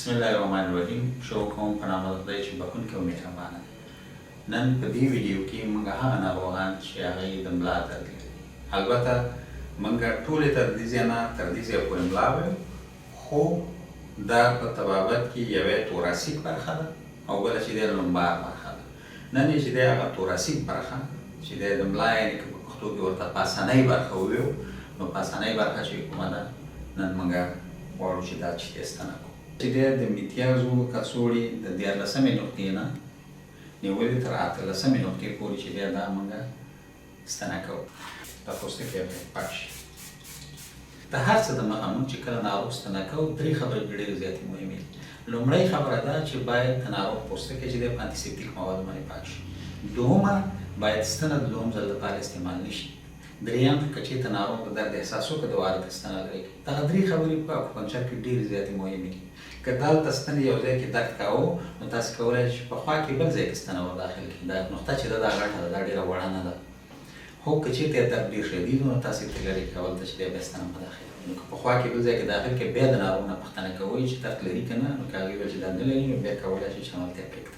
بسم الله الرحمن الرحیم. شروع کوم په نام د خدای چې بخښونکی او مهربانه دی. نن په دې ویډیو کې موږ هغه ناروغان چې هغه یې د ملا درد لري، البته موږ ټولې تر دې ځایه نه تر دې ځایه پورې ملا وایو، خو دا په طبابت کې یوه توراسیک برخه ده او بله چې دی لومبار برخه ده. نن یې چې دی هغه توراسیک برخه چې دی د ملا یعنې که په پښتو کې ورته پاسنۍ برخه وویو، نو پاسنۍ برخه چې کومه ده نن موږ غواړو چې دا چې تېسته نه کړو. چې دی د میتیازو کڅوړې د 14مې نقطې نه نیولې تر 18مې نقطې پورې چې دی دا موږ ستنه کوو. دا پوستکی پاک شي. د هر څه دمخه موږ چې کله ناروغ ستنه کوو 3 خبرې ډېرې زیاتې مهمې دي. لومړۍ خبره دا چې باید د ناروغ پوستکی چې دی په انټيسېپټیک موادو باندې پاک شي. دومه باید ستنه د دوهم ځل لپاره استعمال نه شي. دریم که چېرته ناروغ د درد احساس وکړي د وارې ستنه لري. دغه 3 خبرې په اکوپنچر کې ډېرې زیاتې مهمې دي. که دلته ستنې یو ځای کې درد کاوه نو تاسې کولی شئ په خوا کې بل ځای کې ستنه ور داخل کړئ. دا نقطه چې ده دا غټه ده، دا ډېره وړه نه ده. خو که چېرته درد ډېر شدید نو تاسې ترې لرې کول ته چې دی بیا ستنه مه داخل کړئ. نو که په خوا کې بل ځای کې داخل کړئ بیا د ناروغ نه پوښتنه کوئ چې درد لري که نه، نو که هغې ویل چې درد نه لري نو بیا کولی شئ چې همالته یې پرېږدئ.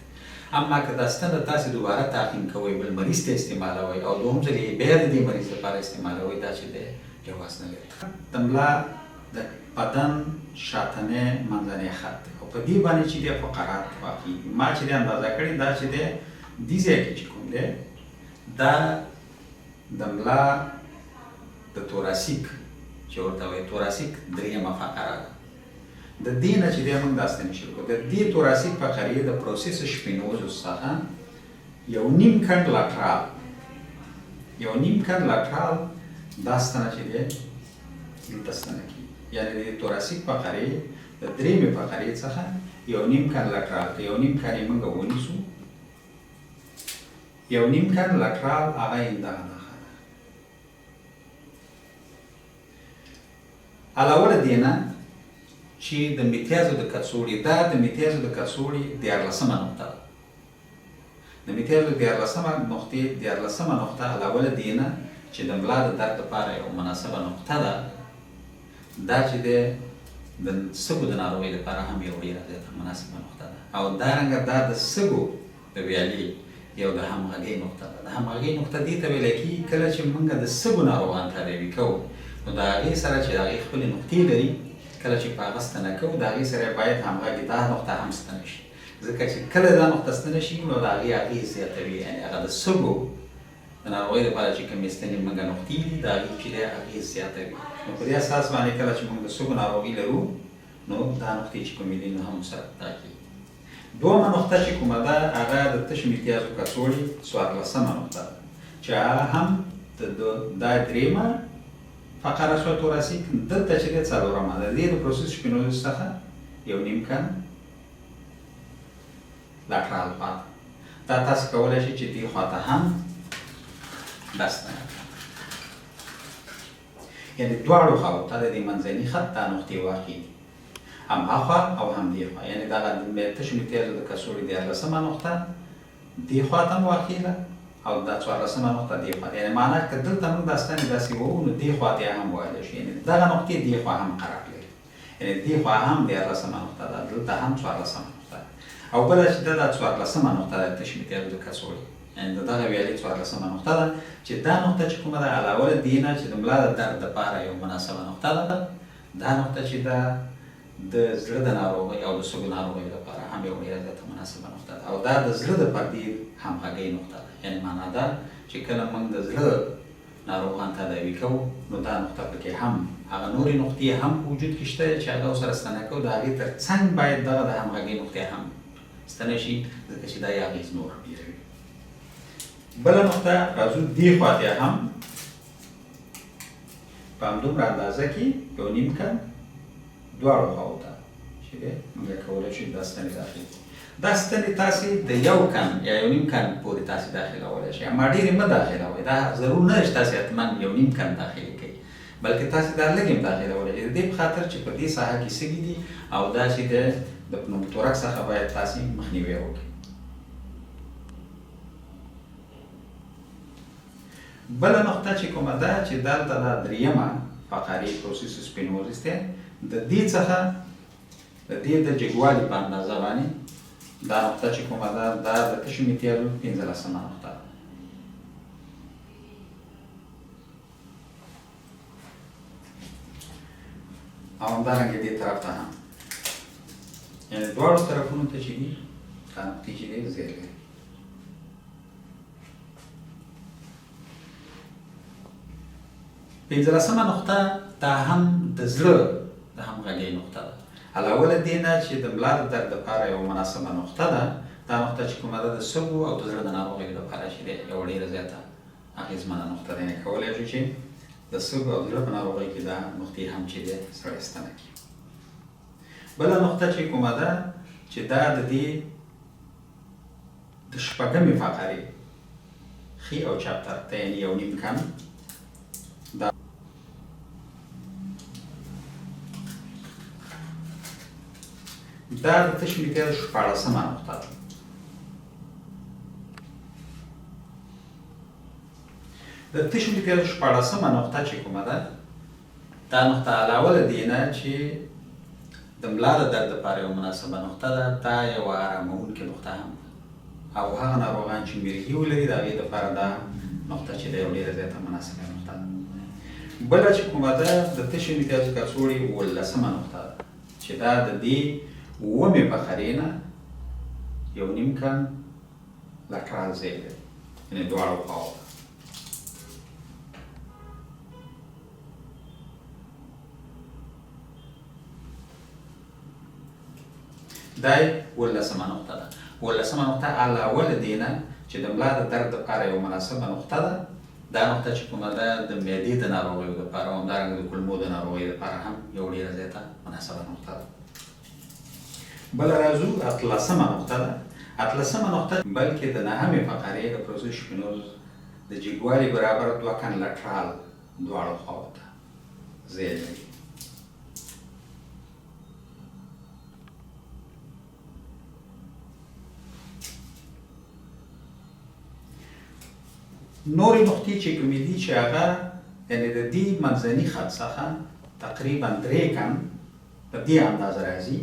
اما که دا ستنه تاسې دوباره تعقیم کوئ، بل مریض ته استعمالوئ او دوهم ځل یې بیا د دې مریض لپاره استعمالوئ، دا چې دی جواز نه لري. د ملا د بدن شاتنی منځنی خط دی او په دې باندې چې دی فقرات واقع ما چې دی اندازه کړې دا چې دی دې ځای کې چې کوم دی دا د ملا د توراسیک چې ورته وایي توراسیک درېیمه فقره ده. د دې نه چې دی موږ دا ستنې شروع کړو. د دې توراسیک فقرې د پروسس شپینوزوس څخه یو نیم کنډ لاترال دا ستنه چې دی دلته ستنه کېږي. یعنې د توراسیک فقرې د درېیمې فقرې څخه یو نیم کنډ لاترال ته یو نیم کنډ یې موږ ونیسو. یو نیم کنډ لاترال هغه یې دغه نښه ده. علاوه له دې نه چې د میتیازو د کڅوړې دا د میتیازو د کڅوړې 14مه نقطه ده. د میتیازو 14مه نقطه علاوه له دې نه چې د ملا د درد لپاره یو مناسبه نقطه ده، دا چې دی د سږو د ناروغۍ لپاره هم یو ډېره زیاته مناسبه نقطه ده. او دارنګه دا د سږو د ویالې یو د همغږۍ نقطه ده. د همغږۍ نقطه دې ته ویلی کېږي کله چې موږ د سږو ناروغان تداوي کوو نو د هغې سره چې د هغې خپلې نقطې لري، کله چې په هغه ستنه کوو د هغې سره باید همغږې دا نقطه هم ستنه شي، ځکه چې کله دا نقطه ستنه شي نو د هغې اغېز زیاتوي. یعنې هغه د سږو د ناروغۍ لپاره چې کومې ستنې موږ نقطې دي د هغې چې دی اغېز زیاتوي. نو په دې اساس باندې کله چې موږ د سږو ناروغي لرو نو دا نقطې چې کومې دي نو هم سره دا کېږي. دومه نقطه چې کومه ده هغه د تش میتیازو کڅوړې 14مه نقطه ده چې هغه هم دا درېیمه فقره شوه توراسیک، دلته چې دی 4مه ده. د دې د پروسس شپینوزوس څخه یو نیم کن لاترال پاته. دا تاسې کولی شئ چې دې خواته هم دا ستنه کړئ. یعنې دواړو خواو ته د دې منځني خط دا نقطې واقع دي، هم هاخوا او هم دې خوا. یعنې دغه تشو میتیازو د کڅوړې 14مه نقطه دې خوا ته هم واقع ده او دا 14مه نقطه دې خوا ده. یعنې معنا که دلته موږ دا ستنې داسې ووهو نو دې خوا ته یې هم ویلی شو. یعنې دغه نقطې دې خوا هم قرار لري. یعنې دې خوا هم 14مه نقطه ده، دلته هم 14مه نقطه ده. او بله چې ده دا 14مه نقطه ده د تشو میتیازو د کڅوړې، یعنې د دغه ویالې 14مه نقطه ده چې دا نقطه چې کومه ده علاوه له دې نه چې د ملا د درد دپاره یو مناسبه نقطه ده، دا نقطه چې ده د زړه د ناروغۍ او د سږو ناروغۍ لپاره هم یو ډېره زیاته مناسبه نقطه ده. او دا د زړه د پردې همغږۍ نقطه ده. یعنې معنا ده چې کله موږ د زړه ناروغان تداوي کوو نو دا نقطه پکې هم هغه نورې نقطې هم په وجود کې شته چې هغه ورسره ستنه کوو، د هغې تر څنګ باید دغه د همغږۍ نقطې هم ستنه شي، ځکه چې دا یې اغېز نور ډېروي. بله نقطه راځو دې خواته هم په همدومره اندازه کې یو نیم کن دواړو خواو ته چې دی موږ کولی شو دا ستنې داخل کړو. دا ستنې تاسې د یو کن یا یو نیم کن پورې تاسې داخلولی شئ، اما ډېرې مه داخلوئ. دا ضرور نه ده چې تاسې حتما یو نیم کن داخلي کوئ، بلکې تاسې دا لږ هم داخلولی شئ، د دې په خاطر چې په دې ساحه کې سږي دي او دا چې دی د پنوموتورک څخه باید تاسې مخنیوی وکړئ. بله نقطه چې کومه ده چې دلته دا درېیمه فقرې پروسس شپینوزوس دی، د دې څخه د دې د جګوالي په اندازه باندې دا نقطه چې کومه ده دا د تشو امتیازو 15مه نقطه ده. او همدارنګه دې طرف ته هم یعنې دواړو طرفونو ته چې دي دا نقطې چې دی ځای لري. پنځلسمه نقطه دا هم د زړه د همغږۍ نقطه ده. علاوه له دې نه چې د ملا د درد لپاره یوه مناسبه نقطه ده، دا نقطه چې کومه ده د سږو او د زړه د ناروغیو لپاره چې دی یوه ډېره زیاته اغېزمنه نقطه ده. یعنې کولی شو چې د سږو او د زړه په ناروغیو کې دا نقطې هم چې دی سړی ستنه کړي. بله نقطه چې کومه ده چې دا د دې د شپږمې فقرې ښي او چپ طرف ته یعنې یو نیم کم دا د تشو امتیازو 14مه نقطه ده. د تشو امتیازو 14مه نقطه چې کومه ده دا نقطه علاوه له دې نه چې د ملا د درد لپاره یوه مناسبه نقطه ده، دا یوه اراموونکې نقطه هم ده او هغه ناروغان چې میرګي ولري د هغې دپاره دا نقطه چې ده یوه ډېره زیاته مناسبه نقطه ده. بله چې کومه ده د تشو امتیازو کڅوړې 18مه نقطه ده چې دا د دې اوومې فقرې نه یو نیم کم لټرال ځای لري، یعنې دواړو خواو ته. دا یې 18مه نقطه ده. 18مه نقطه علاوه له دې نه چې د ملا د درد لپاره یوه مناسبه نقطه ده، دا نقطه چې کومه ده د معدې د ناروغیو لپاره او همدارنګه د کولمو د ناروغیو لپاره هم یوه ډېره زیاته مناسبه نقطه ده. بله راځو 18مه نقطه ده. 18مه نقطه بلکې د 9مې فقرې د پروسس شپنوز د جګوالي برابر 2 کن لټرال دواړو خواو ته ځای لري. نورې نقطې چې کومې دي چې هغه یعنې د دې منځني خط څخه تقریبا 3 کم په دې اندازه راځي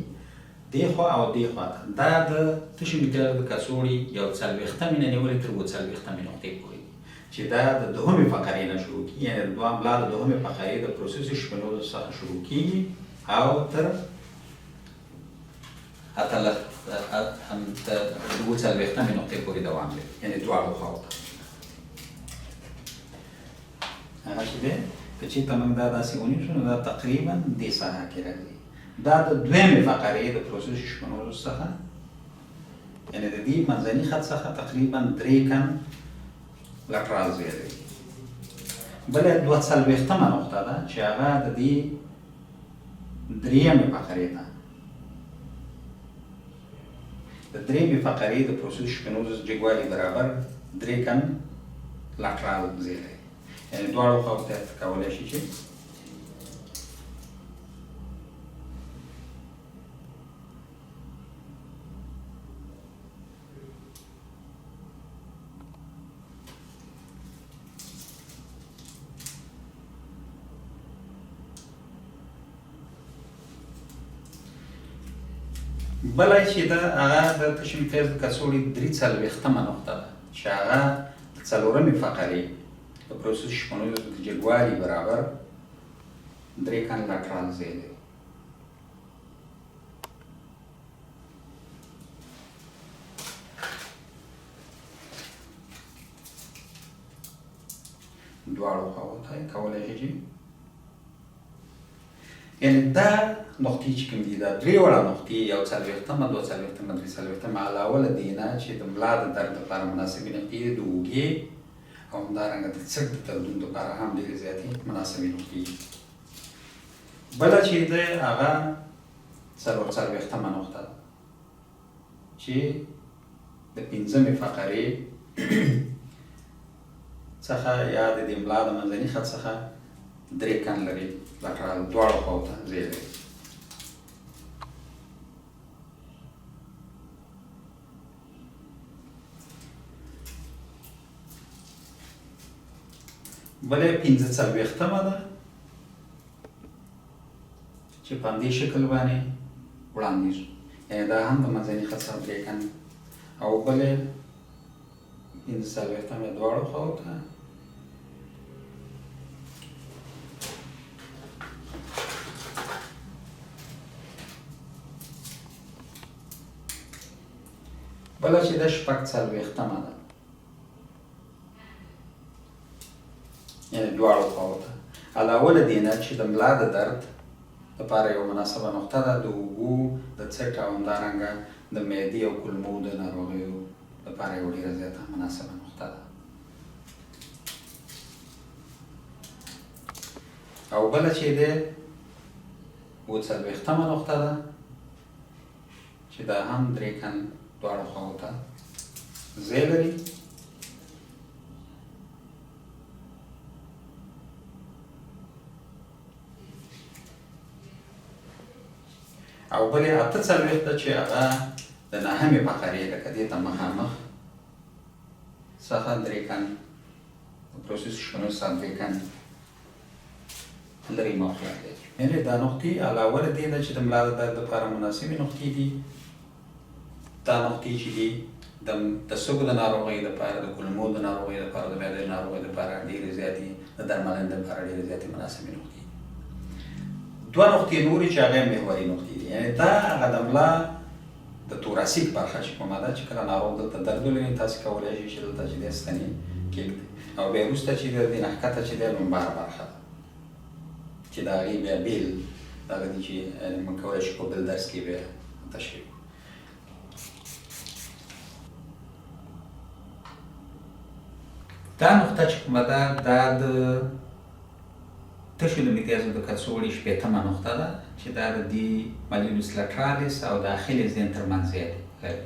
دې خوا او دې خوا ته. دا د تشو امتیازو د کڅوړې یو 40مې نه نیولې تر 40مې نقطې پورې چې دا د 2مې فقرې نه شروع کېږي، یعنې د ملا د 2مې فقرې د پروسس شپنوزو څخه شروع کېږي او تر 40مې نقطې پورې دوام لري، یعنې دواړو خواو ته. هغه چې دی که چېرته موږ دا داسې ونیسو نو دا تقریبا دې ساحه کې راځي. دا د 2مې فقرې د پروسس شپنوزو څخه یعنې د دې منځني خط څخه تقریبا 3 کم لټرال ځای لري. بله 42مه نقطه ده چې هغه د دې 3مې فقرې ته د 3مې فقرې د پروسس شپنوزو جګوالي برابر 3 کم لټرال ځای لري، یعنې دواړو خواو ته کولی شي چې بله چې ده هغه د تشو امتیازو د کڅوړې 43مه نقطه ده چې هغه د 4مې فقرې د پروسس شپنوزو د جګوالي برابر 3 کن لټرال ځای لري. دواړو خواو ته کولی شي چې یعنې دا نقطې چې کوم دي دا درې واړه نقطې یو 40مه 42مه 43مه علاوه له دې نه چې د ملا د درد لپاره مناسبې نقطې دي، د اوږې او همدارنګه د څټ د دردونو لپاره هم ډېرې زیاتې مناسبې نقطې دي. بله چې ده هغه 44مه نقطه ده چې د 5مې فقرې څخه یا د دې ملا د منځني خط څخه 3 کن لري لټرال دواړو خواو ته ځای لري. بله 45مه ده چې په همدې شکل باندې وړاندیز، یعنې دا هم د منځني خط څخه بریکن او بلې 45 یې دواړو خواو ته بله چې د 46 ده، یعنې دواړو خواو ته. علاوه له دې نه چې د ملا د درد لپاره یوه مناسبه نقطه ده، د اوږو د څټ او همدارنګه د معدې او کولمو د ناروغیو لپاره یوه ډېره زیاته مناسبه نقطه ده. او بله چې دی 47مه نقطه ده چې دا هم درې کن دواړو خواو ته ځای لري. او بلې 48 ده چې هغه د نهمې فقرې لکه دې ته مخامخ څخه 3 کن د پروسیسیونو څخه 2 کن لرې موقعیت لري. یعنې دا نقطې علاوه له دې نه چې د ملا د درد لپاره مناسبې نقطې دي، دا نقطې چې دي د سږو د ناروغۍ لپاره، د کولمو د ناروغۍ لپاره، د معدې د ناروغۍ لپاره ډېرې زیاتې، د درملنې لپاره ډېرې زیاتې مناسبې نقطې دي. دوه نقطې نورې چې هغه محوري نقطې دي، یعنې دا هغه د ملا د توراسیک برخه چې کومه ده، چې کله ناروغ دلته درد ولري تاسې کولی شئ چې دلته چې دی ستنې کېږدئ، او بیا وروسته چې د دې نه ښکته چې دی لومباره برخه ده چې د هغې بیا بیل دغه دي چې موږ کولی شو په بل درس کې بیا تشریح کړو. دا نقطه چې کومه ده دا د تشو د متیازو د کڅوړې 60مه نقطه ده چې دا د دې مالیولوس لټرالیس او د اخیل زین ترمنځ لري.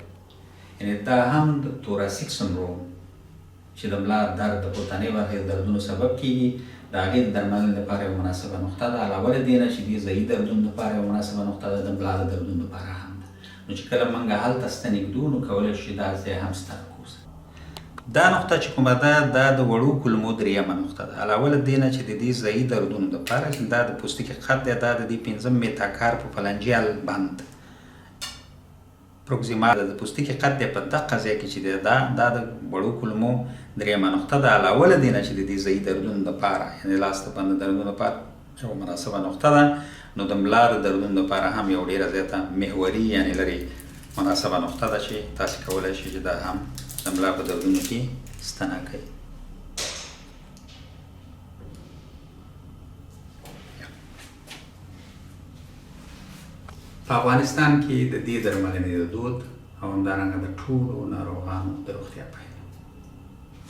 یعنې دا هم د توراسیک سندروم چې د ملا درد د پورتنۍ برخې د دردونو سبب کېږي، د هغې د درملنې لپاره یوه مناسبه نقطه ده. علاوه له دې نه چې دې ځایي دردونو لپاره یوه مناسبه نقطه ده، د ملا د دردونو لپاره هم ده. نو چې کله موږ هلته ستنې ږدو نو کولی شو دا ځای هم ستنه کړو. دا نقطه چې کومه ده دا د وړو کولمو 3مه نقطه ده. علاوه له دې نه چې د دې ځایي دردونو لپاره دا د پوستکي خط دی، دا د دې 5 میتاکارپ فلنجیال بند پروکسیمال د پوستکي خط دی، په دقه ځای کې چې دی دا د وړو کولمو 3مه نقطه ده. علاوه له دې نه چې د دې ځایي دردونو لپاره، یعنې لاس د بند دردونو لپاره یوه مناسبه نقطه ده، نو د ملا د دردونو لپاره هم یو ډېره زیاته محوري یعنې لرې مناسبه نقطه ده چې تاسې کولی شئ چې دا هم د ملا په دردونو کې ستنه کوي. په افغانستان کې د دې درملنې د دود او همدارنګه د ټولو ناروغانو د روغتیا په